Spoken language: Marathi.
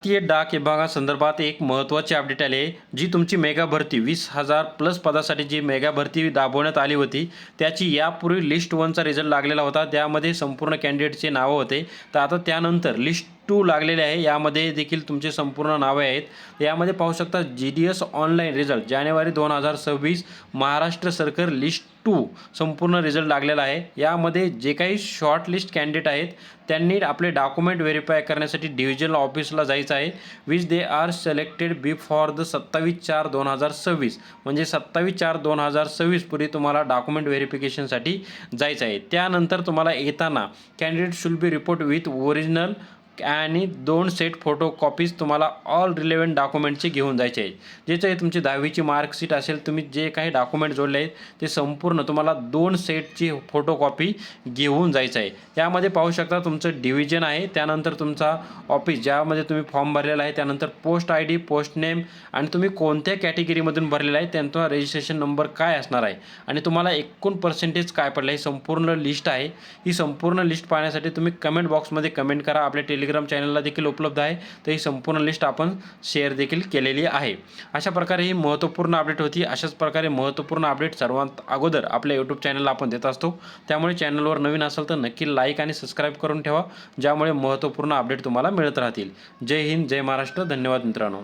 भारतीय डाक विभागासंदर्भात एक महत्त्वाची अपडेट आली आहे, जी तुमची मेगा भरती 20,000 प्लस पदासाठी जी मेगा भरती राबवण्यात आली होती, त्याची यापूर्वी लिस्ट 1चा रिझल्ट लागलेला होता. त्यामध्ये संपूर्ण कॅन्डिडेटचे नावं होते. तर आता त्यानंतर लिस्ट 2 लागलेले आहे. यामध्ये देखील तुमचे संपूर्ण नावे आहेत. यामध्ये पाहू शकता GDS ऑनलाईन रिझल्ट जानेवारी 2026 महाराष्ट्र सरकार लिस्ट 2 संपूर्ण रिझल्ट लागलेला आहे. यामध्ये जे काही शॉर्ट लिस्ट कॅन्डिडेट आहेत त्यांनी आपले डॉक्युमेंट व्हेरीफाय करण्यासाठी डिव्हिजनल ऑफिसला जायचं आहे. Which they are selected before the 27/4/2026 म्हणजे 27/4/2026 पूर्वी तुम्हाला डॉक्युमेंट व्हेरिफिकेशनसाठी जायचं आहे. त्यानंतर तुम्हाला येताना candidate should be report with original आणि 2 सेट फोटो कॉपीज तुम्हाला ऑल रिलेव्हंट डॉक्युमेंटचे घेऊन जायचे आहेत. ज्याचे तुमची 10वीची मार्कशीट असेल, तुम्ही जे काही डॉक्युमेंट जोडले आहेत ते संपूर्ण तुम्हाला 2 सेटची फोटो कॉपी घेऊन जायचं आहे. यामध्ये पाहू शकता तुमचं डिव्हिजन आहे, त्यानंतर तुमचा ऑफिस ज्यामध्ये तुम्ही फॉर्म भरलेला आहे, त्यानंतर पोस्ट ID, पोस्ट नेम आणि तुम्ही कोणत्या कॅटेगरीमधून भरलेला आहे, त्यांचा रजिस्ट्रेशन नंबर काय असणार आहे आणि तुम्हाला एकूण पर्सेंटेज काय पडलं ही संपूर्ण लिस्ट आहे. ही संपूर्ण लिस्ट पाहण्यासाठी तुम्ही कमेंट बॉक्समध्ये कमेंट करा. आपल्या टेलिग्राम चॅनलला देखील उपलब्ध आहे. तर ही संपूर्ण लिस्ट आपण शेअर देखील केलेली आहे. अशा प्रकारे ही महत्त्वपूर्ण अपडेट होती. अशाच प्रकारे महत्त्वपूर्ण अपडेट सर्वात अगोदर आपल्या यूट्यूब चॅनलला आपण देत असतो. त्यामुळे चॅनलवर नवीन असेल तर नक्की लाईक आणि सबस्क्राईब करून ठेवा, ज्यामुळे महत्त्वपूर्ण अपडेट तुम्हाला मिळत राहतील. जय हिंद, जय महाराष्ट्र. धन्यवाद मित्रांनो.